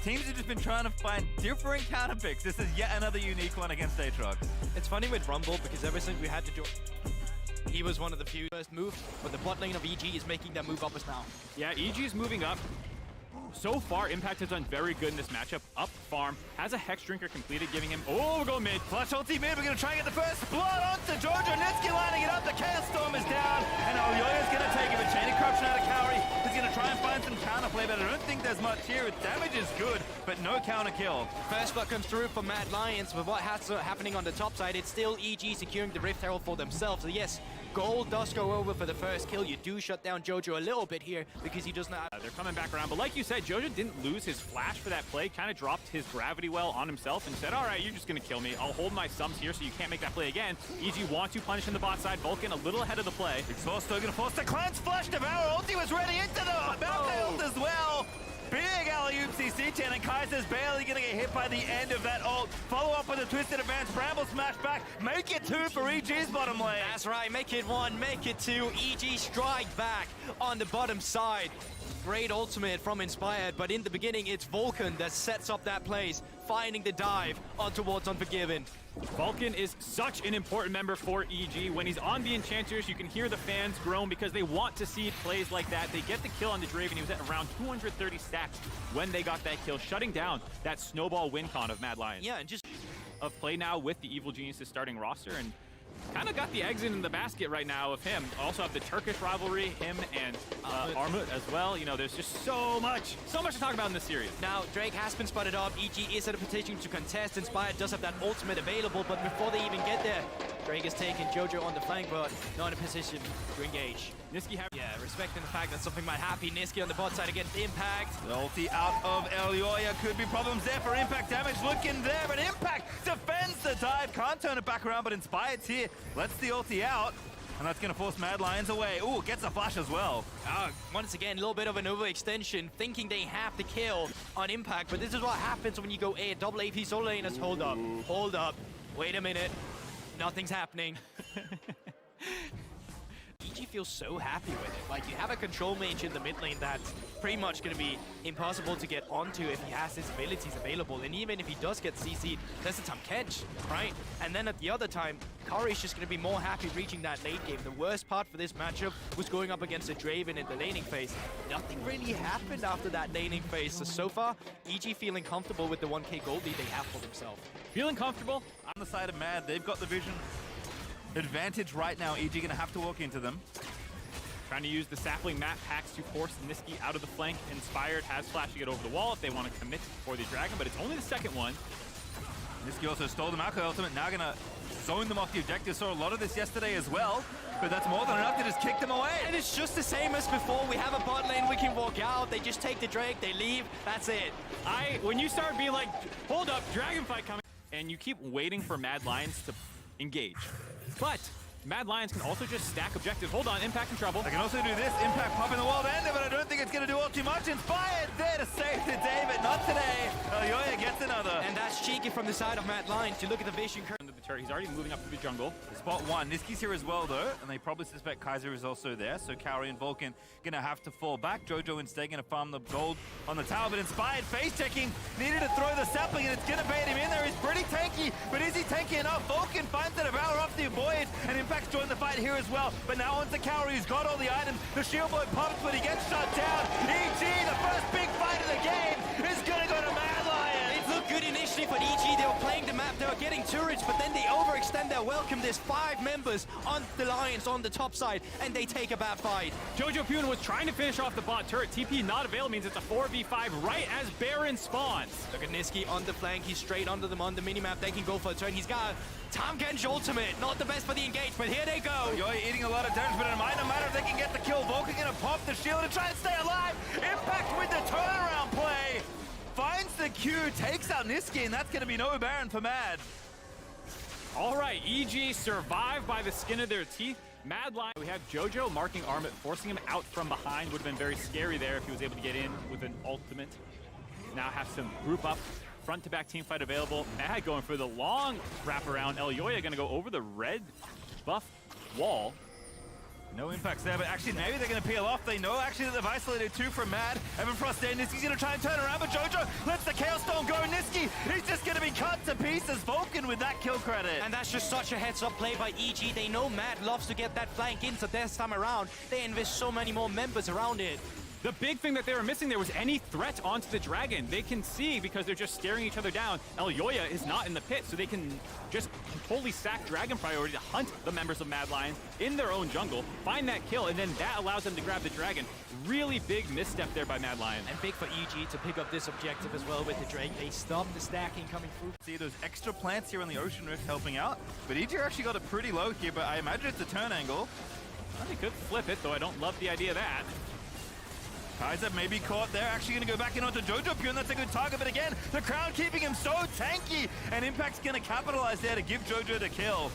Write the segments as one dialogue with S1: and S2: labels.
S1: Teams have just been trying to find different counter picks. This is yet another unique one against Aatrox.
S2: It's funny with Rumble because ever since we had to join, he was one of the few first moves, but the bot lane of EG is making that move up as now.
S3: Yeah, EG is moving up. So far, Impact has done very good in this matchup. Up farm, has a Hex Drinker completed, giving him... Oh, we'll go mid.
S1: Flash ulti mid, we're going to try and get the first blood onto Jojo. Nitsky lining it up, the Chaos Storm is down, and Elyoya's going to take him. A Chain of Corruption out of Cowrie. He's going to try and find some counterplay, but I don't think there's much here. Damage is good, but no counter kill.
S2: First blood comes through for Mad Lions, but what has happening on the top side, it's still EG securing the Rift Herald for themselves. So yes, gold does go over for the first kill. You do shut down Jojo a little bit here because he does not...
S3: They're coming back around, but like you said, Jojo didn't lose his flash for that play, kind of dropped his gravity well on himself and said, all right, you're just going to kill me. I'll hold my sums here so you can't make that play again. EG want to punish in the bot side. Vulcan a little ahead of the play.
S1: Exhaust still going to force the cleanse. Flash Devour. Ulti was ready into the mount ult as well. Big alley-oop CC-Chan, and Kaiser's barely going to get hit by the end of that ult. Follow up with a Twisted Advance. Bramble smash back. Make it 2 for EG's bottom lane.
S2: That's right. Make it 1. Make it 2. EG strike back on the bottom side. Great ultimate from Inspired, but in the beginning, it's Vulcan that sets up that place, finding the dive on towards Unforgiven.
S3: Vulcan is such an important member for EG. When he's on the Enchanters, you can hear the fans groan because they want to see plays like that. They get the kill on the Draven. He was at around 230 stacks when they got that kill, shutting down that snowball win con of Mad Lions.
S2: Yeah, and just
S3: of play now with the Evil Geniuses starting roster, and kind of got the eggs in the basket right now of him. Also have the Turkish rivalry, him and Armut as well. You know, there's just so much to talk about in this series.
S2: Now, Drake has been spotted up. EG is at a position to contest. Inspired does have that ultimate available, but before they even get there, Drake is taking Jojo on the flank, but not in a position to engage.
S3: Niski
S2: respecting the fact that something might happen. Niski on the bot side against Impact.
S1: The ulti out of Elyoya. Could be problems there for Impact. Damage looking there, but Impact defends the dive. Can't turn it back around, but Inspired's here. Lets the ulti out, and that's going to force Mad Lions away. Ooh, gets a flash as well.
S2: Once again, a little bit of an overextension, thinking they have the kill on Impact, but this is what happens when you go double AP solo laners. Hold up. Wait a minute. Nothing's happening. EG feels so happy with it. Like, you have a control mage in the mid lane that's pretty much going to be impossible to get onto if he has his abilities available. And even if he does get CC'd, there's a Tamkench, right? And then at the other time, Curry's just going to be more happy reaching that late game. The worst part for this matchup was going up against a Draven in the laning phase. Nothing really happened after that laning phase. So far, EG feeling comfortable with the 1k gold lead they have for themselves.
S3: Feeling comfortable?
S1: On the side of Mad, they've got the vision advantage right now. EG going to have to walk into them.
S3: Trying to use the sapling map hacks to force Niski out of the flank. Inspired has flash to get over the wall if they want to commit for the dragon, but it's only the second one.
S1: Niski also stole the Mako ultimate, now going to zone them off the objective. Saw a lot of this yesterday as well, but that's more than enough to just kick them away.
S2: And it's just the same as before. We have a bot lane, we can walk out, they just take the Drake, they leave, that's it.
S3: When you start being like, hold up, dragon fight coming, and you keep waiting for Mad Lions to engage. But Mad Lions can also just stack objectives. Hold on, Impact in trouble.
S1: They can also do this. Impact popping the wall to end it, but I don't think it's going to do all too much. Inspired there to save the day, but not today. Elyoya gets another.
S2: And that's cheeky from the side of Mad Lions. You look at the vision curve.
S3: He's already moving up to the jungle.
S1: Spot 1. Niski's here as well, though, and they probably suspect Kaiser is also there, so Cowrie and Vulcan going to have to fall back. Jojo instead going to farm the gold on the tower, but Inspired face-checking. Needed to throw the sapling, and it's going to bait him in there. He's pretty tanky, but is he tanky enough? Vulcan finds the Devour off the Void, and Impact's joined the fight here as well. But now onto Cowrie, who's got all the items. The shield blow pops, but he gets shut down. EG, the first big fight of the game, is going to go to Mad Lions.
S2: It looked good initially for EG. They were playing the map, they were getting turrets, but then they overextend their welcome. There's 5 members on the Lions on the top side, and they take a bad fight.
S3: Jojo Pune was trying to finish off the bot turret. TP not available means it's a 4v5 right as Baron spawns.
S2: Look at Niski on the flank. He's straight under them on the minimap. They can go for a turn. He's got Tamkench ultimate. Not the best for the engage, but here they go.
S1: Elyoya eating a lot of damage, but it might not matter if they can get the kill. Vulcan gonna pop the shield and try and stay alive. Impact with the turnaround play. Finds the Q, takes out Niski, and that's gonna be no Baron for Mad.
S3: All right, EG survived by the skin of their teeth. Mad Lion, we have Jojo marking Armut, forcing him out from behind. Would have been very scary there if he was able to get in with an ultimate. Now have some group up, front to back team fight available. Mad going for the long wraparound. Elyoya gonna go over the red buff wall.
S1: No impacts there, but actually maybe they're going to peel off. They know actually that they've isolated two from Mad. Evan Frost there, Niski's going to try and turn around, but Jojo lets the Chaos Storm go. Niski, he's just going to be cut to pieces. Vulcan with that kill credit.
S2: And that's just such a heads-up play by EG. They know Mad loves to get that flank in, so this time around, they invest so many more members around it.
S3: The big thing that they were missing there was any threat onto the dragon. They can see because they're just staring each other down. Elyoya is not in the pit, so they can just totally sack dragon priority to hunt the members of Mad Lions in their own jungle, find that kill, and then that allows them to grab the dragon. Really big misstep there by Mad Lion.
S2: And big for EG to pick up this objective as well with the Drake. They stopped the stacking coming through.
S1: See those extra plants here on the Ocean Rift helping out, but EG actually got it pretty low here, but I imagine it's a turn angle.
S3: Well, they could flip it, though I don't love the idea of that.
S1: Kaiser may be caught there, actually going to go back in onto Jojo Pure, and that's a good target, but again, the crowd keeping him so tanky, and Impact's going to capitalize there to give Jojo the kill.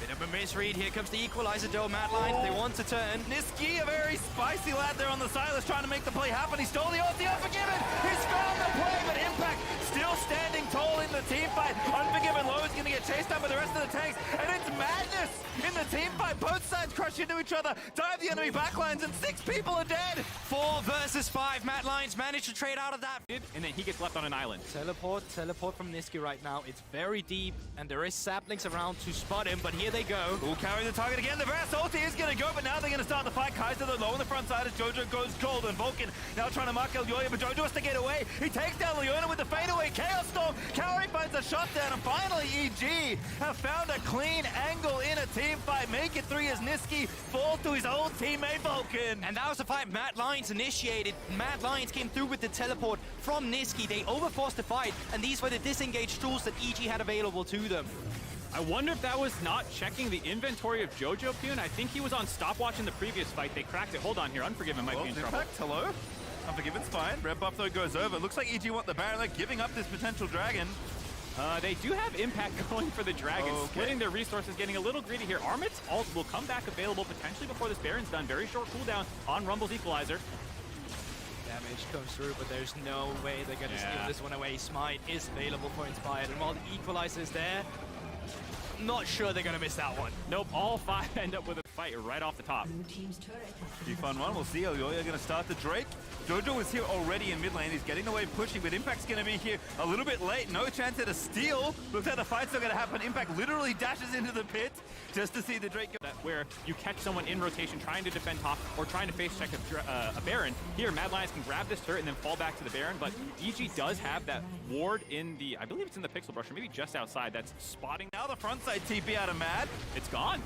S2: Bit of a misread. Here comes the equalizer, though. Mad Lions, they want to turn.
S1: Niski, a very spicy lad there on the Silas, trying to make the play happen. He stole the ulti, Unforgiven! He's found the play, but Impact still standing tall in the team fight. Unforgiven Low is going to get chased down by the rest of the tanks, and it's madness in the team fight. Both sides crush into each other, dive the enemy backlines, and 6 people are dead.
S2: 4 versus 5. Mad Lions managed to trade out of that.
S3: And then he gets left on an island.
S2: Teleport from Niski right now. It's very deep, and there is saplings around to spot him, but here they go.
S1: Who'll carry the target again? The Varus ulti is going to go, but now they're going to start the fight. Kaiser, though, low on the front side as Jojo goes gold, and Vulcan now trying to mark Elyoya, but Jojo has to get away. He takes down Leona with the fadeaway. Chaos Storm. Kaori finds a shot down, and finally EG have found a clean angle in a team fight. Make it 3 as Niski falls to his old teammate Vulcan.
S2: And that was the fight Mad Lions initiated. Mad Lions came through with the teleport from Niski. They overforced the fight, and these were the disengaged tools that EG had available to them.
S3: I wonder if that was not checking the inventory of Jojo Pune. I think he was on stopwatch in the previous fight. They cracked it. Hold on here. Unforgiven might be in trouble.
S1: Impact, hello? Unforgiven's fine. Red buff, though, goes over. Looks like EG want the Baron. They're giving up this potential dragon.
S3: They do have Impact going for the dragon, splitting their resources, getting a little greedy here. Armit's ult will come back available potentially before this Baron's done. Very short cooldown on Rumble's Equalizer.
S2: Damage comes through, but there's no way they're going to steal this one away. Smite is available for Inspired, and while the Equalizer is there, not sure they're going to miss that one.
S3: Nope, all 5 end up with a fight right off the top.
S1: Pretty fun one. We'll see. Elyoya going to start the Drake. Jojo is here already in mid lane. He's getting away pushing, but Impact's going to be here a little bit late. No chance at a steal. Looks like the fight's still going to happen. Impact literally dashes into the pit just to see the Drake go.
S3: Where you catch someone in rotation trying to defend top or trying to face check a Baron. Here, Mad Lions can grab this turret and then fall back to the Baron, but EG does have that ward in the, I believe it's in the Pixel Brush, or maybe just outside, that's spotting.
S1: Now the front side TP out of Mad.
S3: It's gone.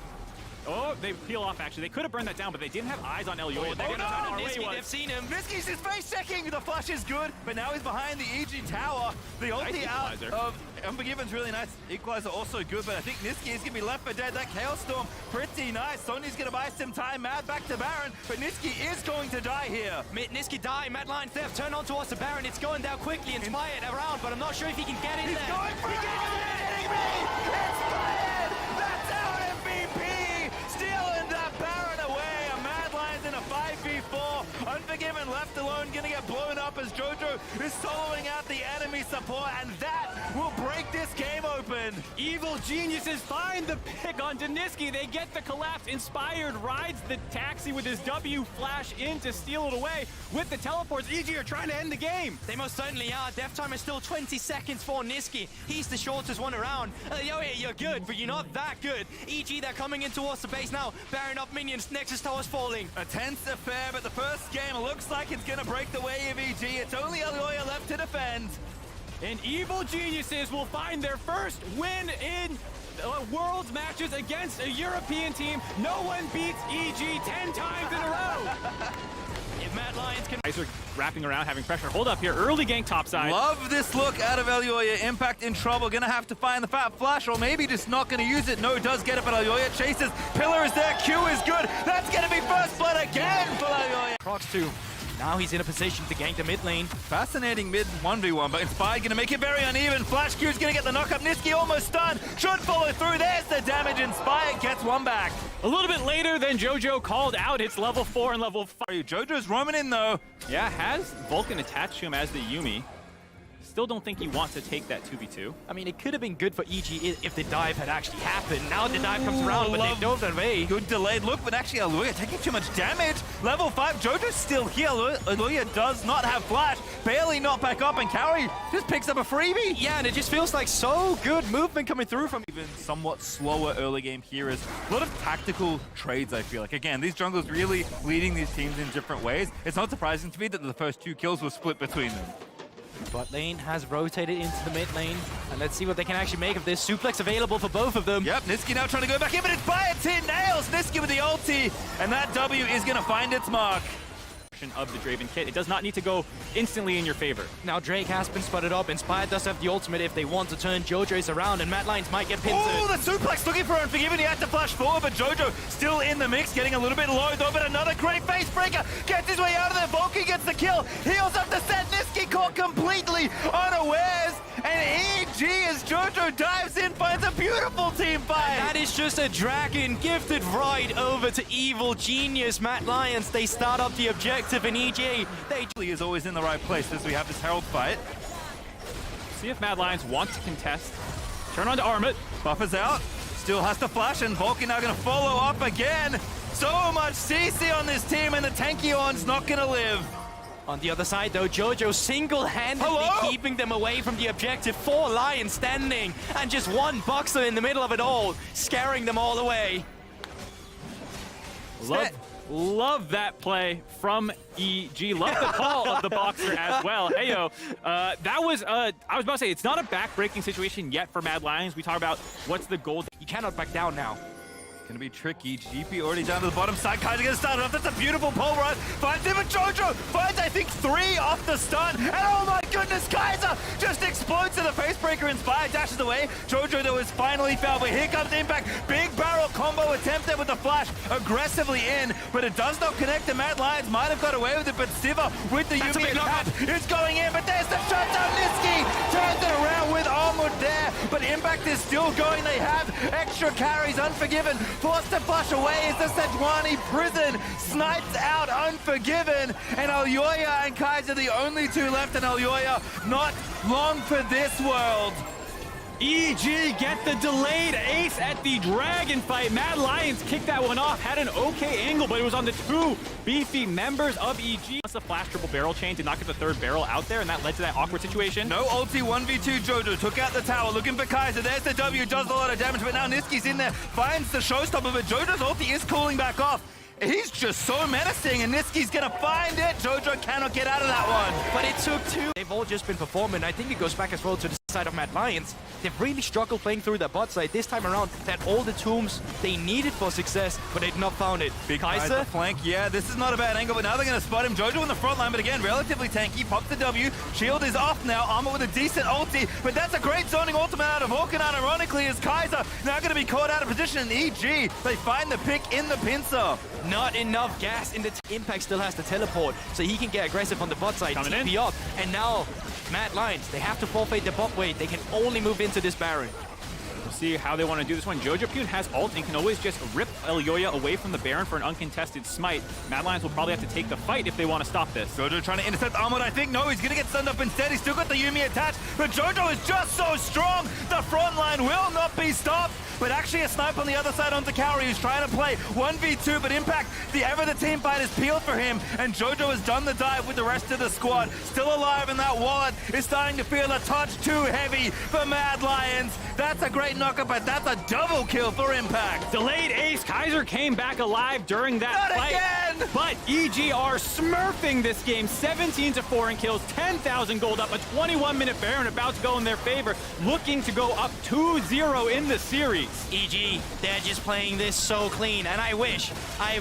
S3: Oh, they peel off, actually. They could have burned that down, but they didn't have eyes on Elyoya.
S2: They're going to turn on Niski. They've seen him.
S1: Niski's his face checking. The flash is good, but now he's behind the EG tower. The ulti out of Unforgiven's really nice. Equalizer also good, but I think Niski is going to be left for dead. That Chaos Storm, pretty nice. Sonya's going to buy some time. Mad back to Baron, but Niski is going to die here.
S2: Niski die. Mad Lion theft. Turn on towards the Baron. It's going down quickly. Inspired around, but I'm not sure if he can get in there.
S1: He's going for it. Kidding me? Inspired! That's our MVP! Stealing that Baron away. A Mad Lions in a 5v4. Unforgiven left alone, gonna get blown up as Jojo is soloing out the enemy support, and that will break this game open.
S3: Evil geniuses find the pick on Niski. They get the collapse. Inspired rides the taxi with his W, flash in to steal it away. With the teleports, EG are trying to end the game.
S2: They most certainly are. Death time is still 20 seconds for Niski. He's the shortest one around. You're good, but you're not that good. EG, they're coming in towards the base now. Baron up minions. Nexus tower's falling.
S1: A tense affair, but the first game looks like it's gonna break the way of EG. It's only Elyoya left to defend.
S3: And Evil Geniuses will find their first win in Worlds matches against a European team. No one beats EG 10 times in a row.
S2: If Mad Lions can...
S3: Guys are wrapping around, having pressure. Hold up here. Early gank topside.
S1: Love this look out of Elyoya. Impact in trouble. Gonna have to find the fat flash, or maybe just not gonna use it. No, does get it, but Elyoya chases. Pillar is there. Q is good. That's gonna be first blood again for Elyoya.
S2: Procs 2. Now he's in a position to gank the mid lane.
S1: Fascinating mid 1v1, but Inspired gonna make it very uneven. Flash Q's gonna get the knock up. Niski almost stunned. Should follow through. There's the damage. Inspired gets one back.
S3: A little bit later than Jojo called out. It's level 4 and level 5.
S1: Jojo's roaming in though.
S3: Yeah, has Vulcan attached to him as the Yumi. still don't think he wants to take that 2v2.
S2: I mean, it could have been good for EG if the dive had actually happened. Now the dive comes around, but they dove that away.
S1: Good delayed look, but actually Aluya taking too much damage. Level 5, Jojo's still here. Aluya does not have flash. Barely not back up, and Kaori just picks up a freebie.
S2: Yeah, and it just feels like so good movement coming through from
S1: Even somewhat slower early game heroes. A lot of tactical trades, I feel like. Again, these junglers really leading these teams in different ways. It's not surprising to me that the first 2 kills were split between them.
S2: Bot lane has rotated into the mid lane, and let's see what they can actually make of this. Suplex available for both of them.
S1: Yep, Niski now trying to go back in, but it's by a 10 nails. Niski with the ulti, and that W is going to find its mark.
S3: Of the Draven kit. It does not need to go instantly in your favor.
S2: Now Drake has been spotted up. Inspired does have the ultimate if they want to turn Jojo's around, and Mad Lions might get pinned.
S1: Oh, the suplex looking for Unforgiven. He had to flash forward, but Jojo still in the mix, getting a little bit low though, but another great face breaker. Gets his way out of there. Volky gets the kill. Heals up the set. Niski caught completely unawares. And EG as Jojo dives in, finds a beautiful team fight.
S2: And that is just a dragon gifted right over to evil genius Mad Lions. They start up the objective in EG.
S1: They is always in the right place as we have this Herald fight.
S3: See if Mad Lions want to contest. Turn on to Armit.
S1: Buffers out. Still has to flash, and Volky now going to follow up again. So much CC on this team, and the Tankyon's not going to live.
S2: On the other side, though, Jojo single-handedly keeping them away from the objective. 4 Lions standing, and just 1 Boxer in the middle of it all, scaring them all away.
S3: Love that play from EG. Love the call of the Boxer as well. Heyo, that was, I was about to say, it's not a back-breaking situation yet for Mad Lions. We talk about what's the goal.
S2: You cannot back down now.
S1: Gonna be tricky. GP already down to the bottom side. Kaiser gonna start it off. That's a beautiful pole run. Finds him, and Jojo finds, I think, 3 off the stun. And oh my goodness, Kaiser just explodes to the facebreaker. Inspired dashes away. Jojo, though, is finally fouled. But here comes Impact. Big barrel combo attempted with the flash aggressively in, but it does not connect. The Mad Lions might have got away with it, but Siva with the Yumi attack is going in. But there's the shutdown. Niski turns it around with Armwood there, but Impact is still going. They have extra carries. Unforgiven forced to flush away as the Sejuani prison snipes out Unforgiven, and Aluya and Kaiser the only 2 left, and Aluya not long for this world.
S3: EG get the delayed ace at the dragon fight. Mad Lions kicked that one off, had an okay angle, but it was on the 2 beefy members of EG. Once the flash triple barrel chain did not get the 3rd barrel out there, and that led to that awkward situation.
S1: No ulti, 1v2 Jojo took out the tower, looking for Kaiser. There's the W, does a lot of damage, but now Niski's in there, finds the showstopper, but Jojo's ulti is cooling back off. He's just so menacing, and Niski's gonna find it. Jojo cannot get out of that one.
S2: But it took 2. They've all just been performing. I think it goes back as well to the side of Mad Lions. They've really struggled playing through the bot side this time around. They had all the tombs they needed for success, but they've not found it.
S1: Big Kaiser flank, yeah, this is not a bad angle, but now they're gonna spot him. Jojo in the front line, but again, relatively tanky. Pops the W, shield is off now. Armor with a decent ulti, but that's a great zoning ultimate out of Vulcan, ironically, as Kaiser now gonna be caught out of position in EG. They find the pick in the pincer.
S2: Not enough gas in the Impact still has to teleport, so he can get aggressive on the bot side, TP up, and now Mad Lions, they have to forfeit the bot wave. They can only move into this Baron.
S3: We'll see how they want to do this one. Jojo Pune has ult and can always just rip Aluya away from the Baron for an uncontested smite. Mad Lions will probably have to take the fight if they want to stop this.
S1: Jojo trying to intercept Armwood, I think. No, he's going to get stunned up instead. He's still got the Yumi attached, but Jojo is just so strong. The front line will not be stopped. But actually a snipe on the other side onto Kaori, who's trying to play 1v2, but Impact, the team fight is peeled for him, and Jojo has done the dive with the rest of the squad. Still alive, and that wallet is starting to feel a touch too heavy for Mad Lions. That's a great knockup, but that's a double kill for Impact.
S3: Delayed ace. Kaiser came back alive during that fight.
S1: Again!
S3: But EG are smurfing this game. 17-4 in kills, 10,000 gold up, a 21-minute Baron about to go in their favor, looking to go up 2-0 in the series.
S2: EG, they're just playing this so clean, and I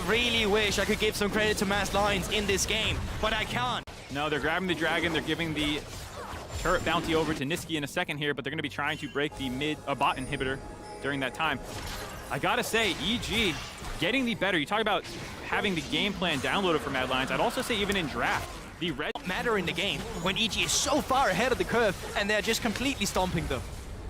S2: really wish I could give some credit to Mad Lions in this game, but I can't.
S3: No, they're grabbing the dragon, they're giving the turret bounty over to Niski in a second here, but they're going to be trying to break the bot inhibitor during that time. I gotta say, EG getting the better. You talk about having the game plan downloaded for Mad Lions. I'd also say even in draft, the red
S2: matter in the game when EG is so far ahead of the curve and they're just completely stomping them.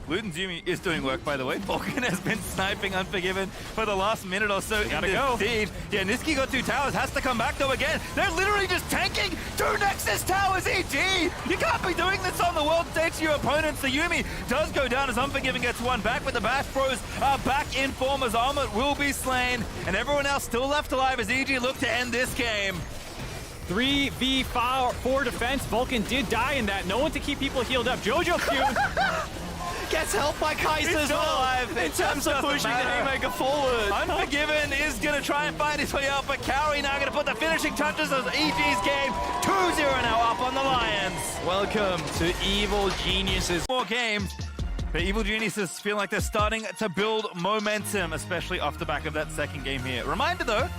S1: Luton's Yumi is doing work, by the way. Vulcan has been sniping Unforgiven for the last minute or so.
S3: Gotta go.
S1: Siege. Yeah, Niski got 2 towers, has to come back though again. They're literally just tanking 2 Nexus towers, EG! You can't be doing this on the world stage to your opponents. The Yumi does go down as Unforgiven gets 1 back, but the Bash Bros are back in form as Armut will be slain. And everyone else still left alive as EG look to end this game.
S3: 3v4 defense. Vulcan did die in that. No one to keep people healed up. Jojo Q
S2: Gets helped by Kaiser as well in terms of pushing the Haymaker forward.
S1: Unforgiven is going to try and find his way out, but Cowrie now going to put the finishing touches of EG's game. 2-0 now up on the Lions.
S2: Welcome to Evil Geniuses.
S1: More games. The Evil Geniuses feel like they're starting to build momentum, especially off the back of that second game here. Reminder though,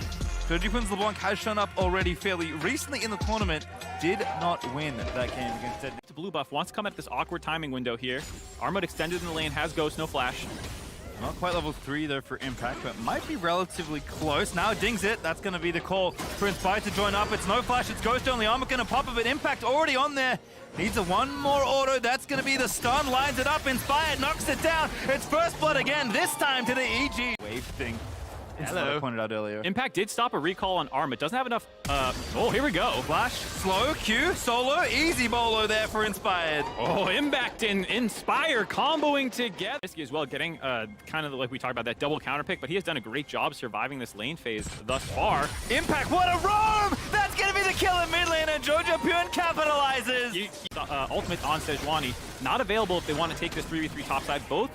S1: Jojo Quin's LeBlanc has shown up already fairly recently in the tournament, did not win that game against Dead.
S3: Blue buff wants to come at this awkward timing window here. Armut extended in the lane, has Ghost, no flash.
S1: Not quite level 3 though for Impact, but might be relatively close. Now dings it. That's going to be the call for Inspired to join up. It's no flash, it's Ghost only. Armut going to pop it, but Impact already on there. Needs a 1 more auto. That's going to be the stun. Lines it up. Inspired knocks it down. It's first blood again, this time to the EG. Wave thing.
S2: Hello.
S1: I pointed out earlier.
S3: Impact did stop a recall on Armut. Doesn't have enough. Oh, here we go.
S1: Flash, slow, Q, solo, easy bolo there for Inspired.
S3: Oh, Impact and Inspire comboing together. Risky as well, getting kind of like we talked about that double counter pick, but he has done a great job surviving this lane phase thus far.
S1: Impact, what a roam! That's going to be the kill in mid lane, and Jojo Pune capitalizes.
S3: Ultimate on Sejuani. Not available if they want to take this 3v3 topside. Both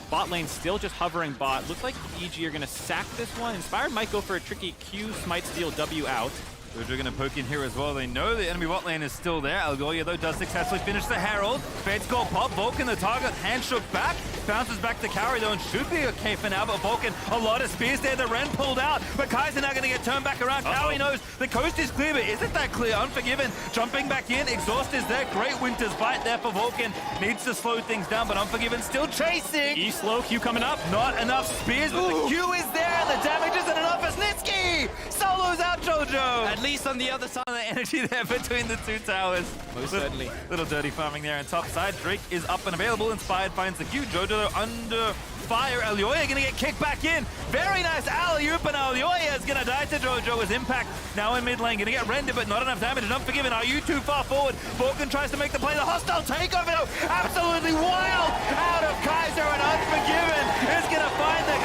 S3: bot lane still just hovering bot. Looks like EG are going to sack this one. Inspired might go for a tricky Q, smite steal W out.
S1: Jojo going to poke in here as well. They know the enemy bot lane is still there. Algolia, though, does successfully finish the Herald. Fate's call pop. Vulcan, the target, hand shook back. Bounces back to Cowrie, though, and should be okay for now. But Vulcan, a lot of spears there. The Ren pulled out. But Kaiser now going to get turned back around. Cowrie knows the coast is clear, but isn't that clear? Unforgiven. Jumping back in. Exhaust is there. Great Winter's Bite there for Vulcan. Needs to slow things down, but Unforgiven still chasing.
S3: E slow, Q coming up.
S1: Not enough spears, but the Q is there. And the damage isn't enough as Nitsky solos out Jojo.
S2: At least on the other side.
S1: The energy there between the 2 towers.
S2: Most certainly.
S1: Little dirty farming there on top side. Drake is up and available. Inspired finds the Q. Jojo under fire. Alioya gonna get kicked back in. Very nice alley-oop, and Alioya is gonna die to Jojo as Impact now in mid lane. Gonna get rendered, but not enough damage. And Unforgiven, are you too far forward? Vulcan tries to make the play. The hostile takeover though. Absolutely wild out of Kaiser, and Unforgiven is gonna find the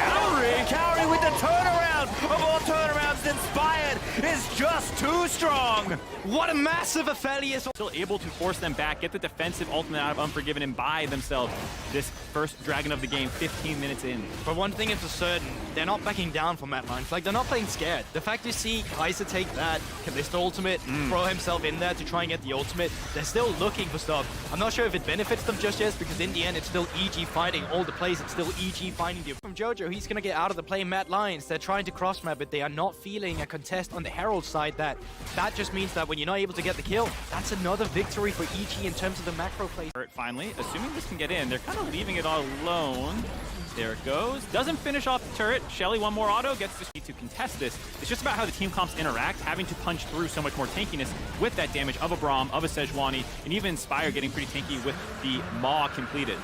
S1: Cowrie with the turnaround of all turnarounds. Inspired is just too strong.
S2: What a massive Aphelios.
S3: Still able to force them back, get the defensive ultimate out of Unforgiven, and buy themselves this first dragon of the game 15 minutes in.
S2: But one thing is for certain, they're not backing down from Mad Lions. Like, they're not playing scared. The fact you see Kaiser take that, Callisto ultimate, throw himself in there to try and get the ultimate, they're still looking for stuff. I'm not sure if it benefits them just yet, because in the end, it's still EG fighting all the plays. It's still EG finding the... From Jojo, he's going to get out of the play Mad Lions. They're trying to cross-map, but they are not feeling a contest on the Herald side. That just means that when you're not able to get the kill, that's another victory for EG in terms of the macro plays.
S3: Finally, assuming this can get in, they're kind of leaving it all alone. There it goes. Doesn't finish off the turret. Shelly, 1 more auto, gets to contest this. It's just about how the team comps interact, having to punch through so much more tankiness with that damage of a Braum, of a Sejuani, and even Inspire getting pretty tanky with the Maw completed.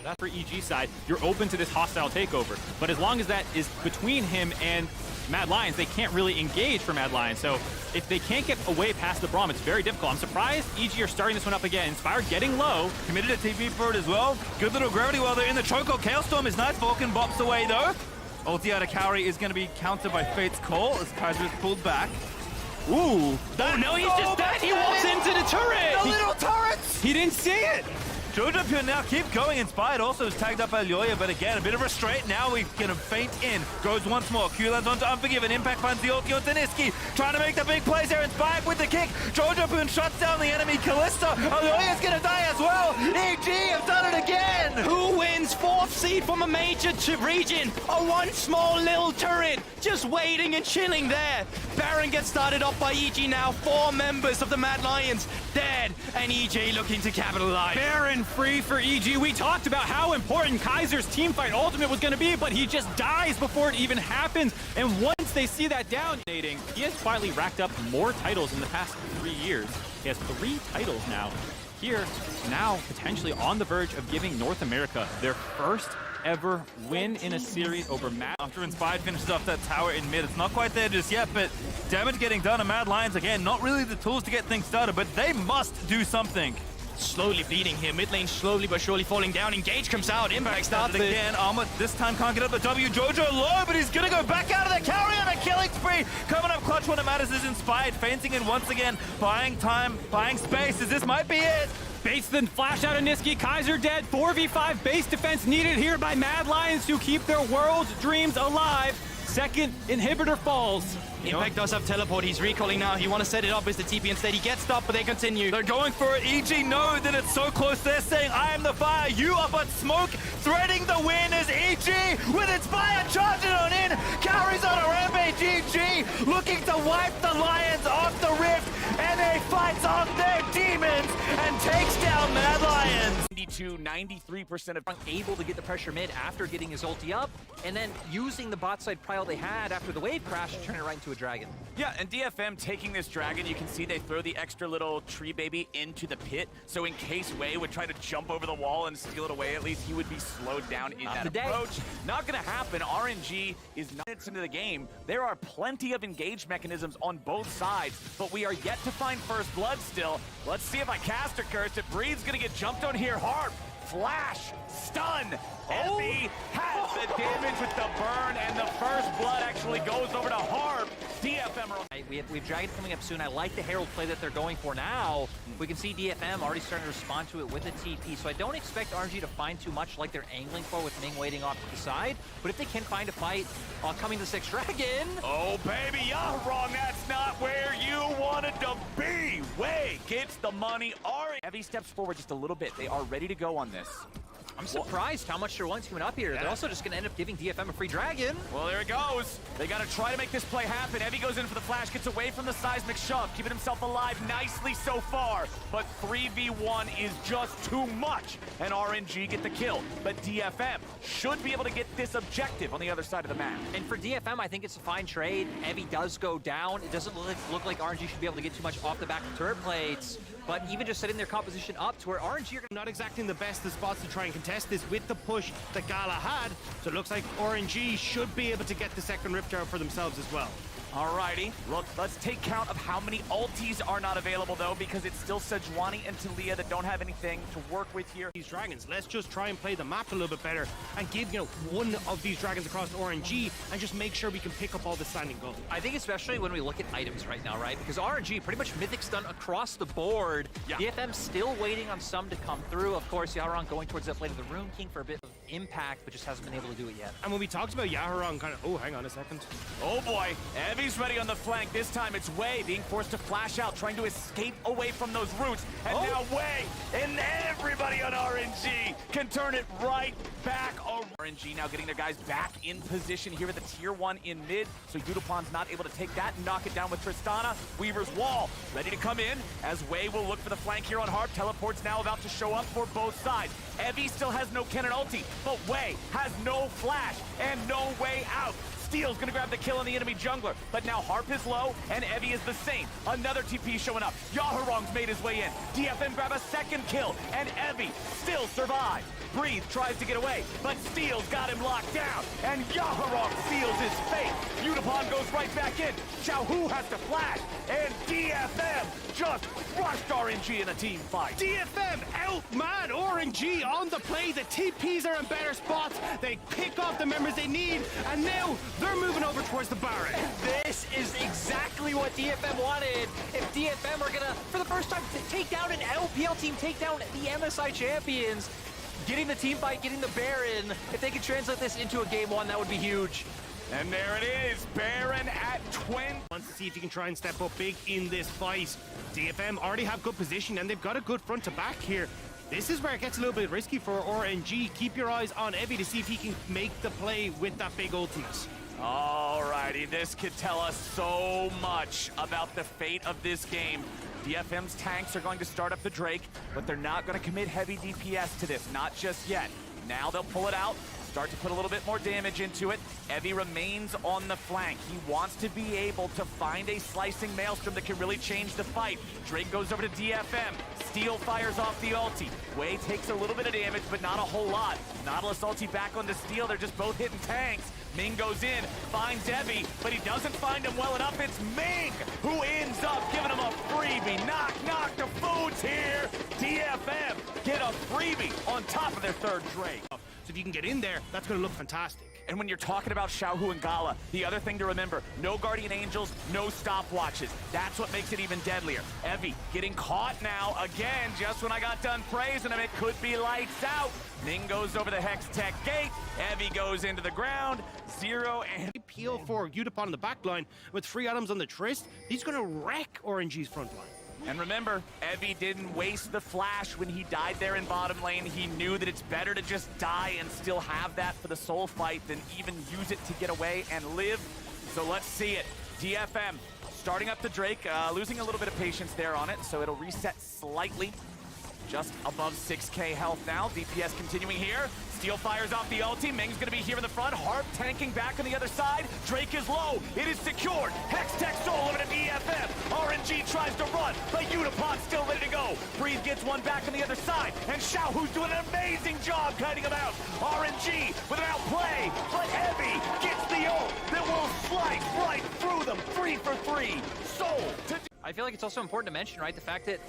S3: That's for EG side, you're open to this hostile takeover. But as long as that is between him and Mad Lions, they can't really engage for Mad Lions. So if they can't get away past the Braum, it's very difficult. I'm surprised EG are starting this one up again. Inspire getting low.
S1: Committed a TP for it as well. Good little gravity while they're in the choco. Chaos Storm is nice. Vulcan bops away though. Ulti out of Cowrie is going to be countered by Fate's Call as Kaiser is pulled back.
S3: Ooh.
S2: Oh no, he's just dead. He walks into the turret.
S1: The little turrets.
S3: He didn't see it.
S1: Jojo Pure now keep going. Inspired also is tagged up by Lyoya, but again, a bit of restraint. Now we get him faint in. Goes once more. Q lands onto Unforgiven. Impact finds the ulti onto Niski. Trying to make the big plays here. Inspired with the kick. Jojo Pure shuts down the enemy. Callisto. Lyoya's gonna die as well. EG have done it again.
S2: Who wins 4th seed from a major region? A one small little turret just waiting and chilling there. Baron gets started off by EG now. 4 members of the Mad Lions dead, and EG looking to capitalize.
S3: Baron free for EG. We talked about how important Kaiser's teamfight ultimate was going to be, but he just dies before it even happens. And once they see that down, he has quietly racked up more titles in the past 3 years. He has 3 titles now. here, now potentially on the verge of giving North America their first ever win in a series over Mad.
S1: After Inspired finishes off that tower in mid, it's not quite there just yet, but damage getting done, and Mad Lions, again, not really the tools to get things started, but they must do something.
S2: Slowly bleeding here. Mid lane slowly but surely falling down. Engage comes out. Impact starts
S1: again. Armor this time can't get up the W. Jojo low, but he's gonna go back out of the carry on a killing spree. Coming up clutch when it matters is Inspired, fainting in once again, buying time, buying space, as this might be it.
S3: Bates then flash out of Niski. Kaiser dead. 4v5 base defense needed here by Mad Lions to keep their world's dreams alive. Second inhibitor falls.
S2: Impact does have teleport. He's recalling now. He want to set it up as the TP instead. He gets stopped, but they continue.
S1: They're going for it. EG know that it's so close. They're saying, I am the fire, you are but smoke. Threading the win is EG with Inspire charging on in. Carries on a rampage. EG looking to wipe the Lions off the rift, and they fights off their demons and takes down Mad Lions.
S4: 93% of able to get the pressure mid after getting his ulti up, and then using the bot side prile they had after the wave crash to turn it right into a dragon.
S5: Yeah, and DFM taking this dragon, you can see they throw the extra little tree baby into the pit, so in case Wei would try to jump over the wall and steal it away, at least he would be slowed down in that approach. Not gonna happen. RNG is 9 minutes into the game. There are plenty of engage mechanisms on both sides, but we are yet to find first blood still. Let's see if I cast a curse. If Breed's gonna get jumped on here hard. Flash, stun. Evie has the damage with the burn, and the first blood actually goes over to Harp. DFM are...
S4: We have Dragon coming up soon. I like the Herald play that they're going for now. We can see DFM already starting to respond to it with a TP, so I don't expect RNG to find too much like they're angling for with Ming waiting off to the side. But if they can find a fight coming to 6 Dragon...
S5: Oh, baby, you're wrong. That's not where you wanted to be. Wei gets the money. Evie steps forward just a little bit. They are ready to go on this.
S4: I'm surprised how much they're willing to come up here. Yeah. They're also just going to end up giving DFM a free dragon.
S5: Well, there it goes. They got to try to make this play happen. Evie goes in for the flash, gets away from the seismic shove, keeping himself alive nicely so far. But 3v1 is just too much, and RNG get the kill. But DFM should be able to get this objective on the other side of the map.
S4: And for DFM, I think it's a fine trade. Evie does go down. It doesn't look like RNG should be able to get too much off the back of turret plates. But even just setting their composition up to where RNG are
S6: not exactly in the best of spots to try and contest this with the push that Gala had. So it looks like RNG should be able to get the second Rift Jar for themselves as well.
S5: Alrighty, look, let's take count of how many ultis are not available though, because it's still Sejuani and Talia that don't have anything to work with here.
S6: These dragons, let's just try and play the map a little bit better and give, one of these dragons across RNG and just make sure we can pick up all the standing gold.
S4: I think especially when we look at items right now, right? Because RNG pretty much mythic stun across the board. Yeah. DFM still waiting on some to come through. Of course, Yaharon going towards that blade of the Rune King for a bit of impact, but just hasn't been able to do it yet.
S6: And when we talked about Yaharon, oh, hang on a second.
S5: Oh boy, Evie's ready on the flank. This time it's Wei being forced to flash out, trying to escape away from those roots. And now Wei and everybody on RNG can turn it right back. RNG now getting their guys back in position here at the tier 1 in mid. So Yudupon's not able to take that and knock it down with Tristana. Weaver's wall ready to come in as Wei will look for the flank here on Harp. Teleport's now about to show up for both sides. Evie still has no cannon ulti, but Wei has no flash and no way out. Steel's gonna grab the kill on the enemy jungler, but now Harp is low and Evie is the same. Another TP showing up. Yaharong's made his way in. DFM grab a second kill, and Evie still survives. Breathe tries to get away, but Steel's got him locked down, and Yaharong seals his fate. Yutapon goes right back in. Xiaohu has to flash, and DFM just crushed RNG in a team fight.
S6: DFM outman RNG on the play. The TPs are in better spots. They pick off the members they need, and now they're moving over towards the Baron.
S4: This is exactly what DFM wanted. If DFM are gonna, for the first time, take down an LPL team, take down the MSI champions, getting the team fight, getting the Baron, if they could translate this into a game 1, that would be huge.
S5: And there it is, Baron at 20.
S6: Wants to see if he can try and step up big in this fight. DFM already have good position, and they've got a good front to back here. This is where it gets a little bit risky for RNG. Keep your eyes on Evie to see if he can make the play with that big ultimate.
S5: Alrighty, this could tell us so much about the fate of this game. DFM's tanks are going to start up the Drake, but they're not going to commit heavy DPS to this, not just yet. Now they'll pull it out. start to put a little bit more damage into it. Evie remains on the flank. He wants to be able to find a slicing maelstrom that can really change the fight. Drake goes over to DFM. Steel fires off the ulti. Wei takes a little bit of damage, but not a whole lot. Nautilus ulti back onto Steel. They're just both hitting tanks. Ming goes in, finds Evie, but he doesn't find him well enough. It's Ming who ends up giving him a freebie. Knock, knock, the food's here. DFM get a freebie on top of their third Drake.
S6: So if you can get in there, that's going to look fantastic.
S5: And when you're talking about Xiaohu and Gala, the other thing to remember, no Guardian Angels, no stopwatches. That's what makes it even deadlier. Evie getting caught now again, just when I got done praising him, it could be lights out. Ming goes over the Hex Tech gate. Evie goes into the ground. Zero and...
S6: Appeal for Udapon on the back line with 3 items on the Trist. He's going to wreck RNG's front line.
S5: And remember, Evie didn't waste the flash when he died there in bottom lane. He knew that it's better to just die and still have that for the soul fight than even use it to get away and live. So let's see it. DFM starting up the Drake, losing a little bit of patience there on it, so it'll reset slightly. Just above 6k health now. DPS continuing here. Steel fires off the ulti. Ming's gonna be here in the front. Harp tanking back on the other side. Drake is low. It is secured. Hextech soul over to EFM. RNG tries to run, but Udapon still ready to go. Breathe gets one back on the other side. And Xiaohu's doing an amazing job kiting him out. RNG with an outplay, but Evie gets the ult that will slice right through them. 3 for 3. Soul to...
S4: I feel like it's also important to mention, right, the fact that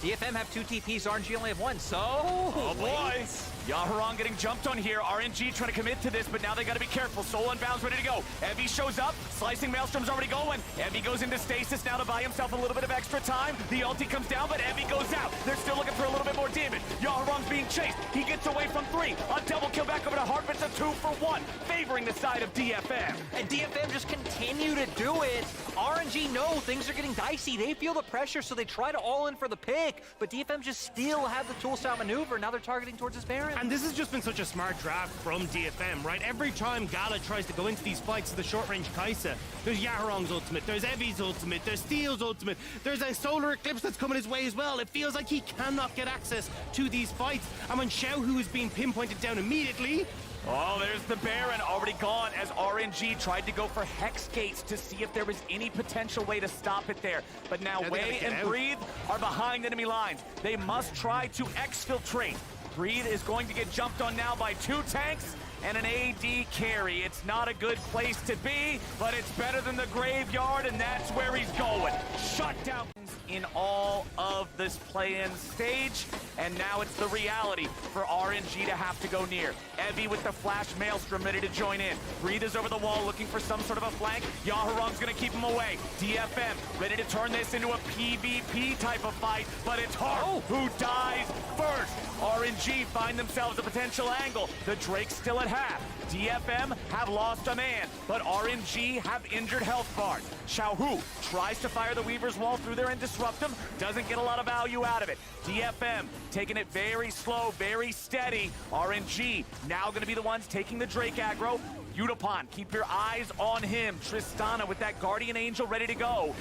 S4: DFM have 2 TPs, RNG only have 1, so...
S5: Oh boy! Yaharon getting jumped on here. RNG trying to commit to this, but now they gotta be careful. Soul Unbound's ready to go. Evie shows up. Slicing Maelstrom's already going. Evie goes into stasis now to buy himself a little bit of extra time. The ulti comes down, but Evie goes out. They're still looking for a little bit more damage. Yaharon's being chased. He gets away from 3. A double kill back over to Harp. It's a 2 for 1, favoring the side of DFM.
S4: And DFM just continue to do it. RNG know things are getting dicey. They feel the pressure, so they try to all in for the pick, but DFM just still have the toolstyle maneuver. Now they're targeting towards his Baron.
S6: And this has just been such a smart draft from DFM, right? Every time Gala tries to go into these fights, the short-range Kaisa, there's Yaharong's ultimate, there's Evie's ultimate, there's Steel's ultimate, there's a solar eclipse that's coming his way as well. It feels like he cannot get access to these fights. And when Xiaohu is being pinpointed down immediately,
S5: oh, there's the Baron already gone as RNG tried to go for Hex Gates to see if there was any potential way to stop it there. But now Wei and Breathe are behind enemy lines. They must try to exfiltrate. Breathe is going to get jumped on now by 2 tanks and an AD carry. It's not a good place to be, but it's better than the graveyard, and that's where he's going. Shut down in all of this play-in stage, and now it's the reality for RNG to have to go near. Evie with the flash Maelstrom ready to join in. Breathe is over the wall looking for some sort of a flank. Yaharong's gonna keep him away. DFM ready to turn this into a PvP type of fight, but it's Harp who dies first. RNG find themselves a potential angle. The Drake's still at half. DFM have lost a man, but RNG have injured health bars. Xiaohu tries to fire the Weaver's Wall through there and disrupt him. Doesn't get a lot of value out of it. DFM taking it very slow, very steady. RNG now going to be the ones taking the Drake aggro. Udapon, keep your eyes on him. Tristana with that Guardian Angel ready to go.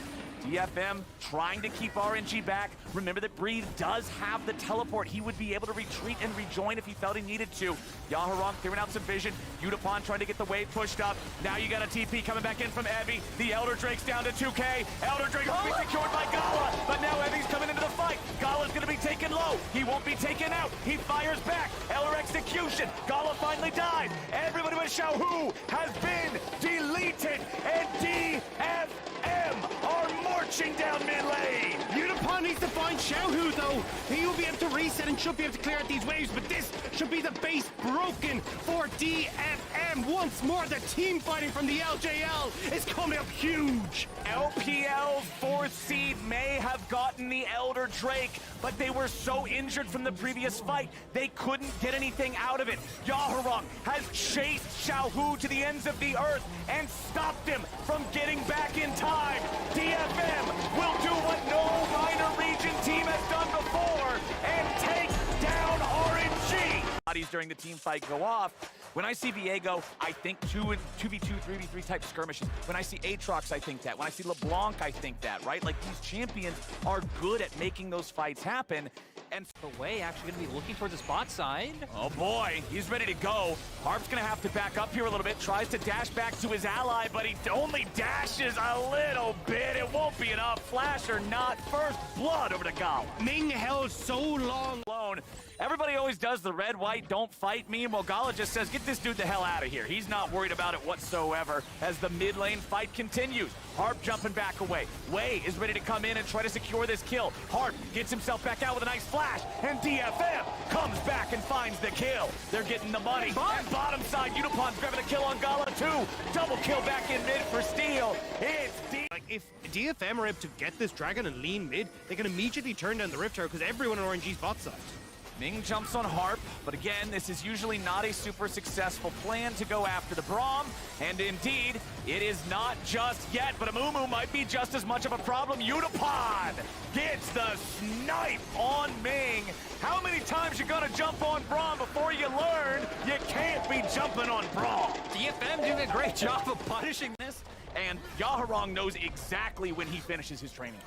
S5: DFM trying to keep RNG back. Remember that Breathe does have the teleport. He would be able to retreat and rejoin if he felt he needed to. Yaharon clearing out some vision. Udapon trying to get the wave pushed up. Now you got a TP coming back in from Evie. The Elder Drake's down to 2k. Elder Drake will be secured by Gala, but now Evie's coming into the fight. Gala's gonna be taken low. He won't be taken out. He fires back. Elder execution. Gala finally died. Everybody with Xiaohu has been deleted, and DFM are marching down mid lane.
S6: Udapon needs to find Xiaohu though. He will be able to reset and should be able to clear out these waves, but this should be the base broken for DFM. Once more, the team fighting from the LJL is coming up huge.
S5: LPL's 4th seed may have gotten the Elder Drake, but they were so injured from the previous fight, they couldn't get anything out of it. Yaharon has chased Xiaohu to the ends of the earth and stopped him from getting back in time. DFM will do what no minor region team has done before and take down RNG. Bodies during the team fight go off. When I see Viego, I think 2v2, 3v3 type skirmishes. When I see Aatrox, I think that. When I see LeBlanc, I think that, right? Like, these champions are good at making those fights happen. And
S4: The way actually going to be looking towards the spot side.
S5: oh boy, he's ready to go. Harp's gonna have to back up here a little bit. Tries to dash back to his ally, but he only dashes a little bit. It won't be enough. Flash or not, first blood over to Gala.
S6: Ming held so long.
S5: Alone. Everybody always does the red, white, don't fight meme. Well, Gala just says, get this dude the hell out of here. He's not worried about it whatsoever as the mid lane fight continues. Harp jumping back away. Wei is ready to come in and try to secure this kill. Harp gets himself back out with a nice flash, and DFM comes back and finds the kill. They're getting the money. And bottom side, Unipon's grabbing a kill on Gala too. Double kill back in mid for Steel. It's
S6: Like, if DFM are able to get this dragon and lean mid, they can immediately turn down the Rift Tower because everyone on RNG's bot side.
S5: Ming jumps on Harp, but again, this is usually not a super successful plan to go after the Braum, and indeed, it is not just yet, but Amumu might be just as much of a problem. Unipod gets the snipe on Ming. How many times you gonna jump on Braum before you learn you can't be jumping on Braum?
S4: DFM doing a great job of punishing this.
S5: And Yaharong knows exactly when he finishes his training.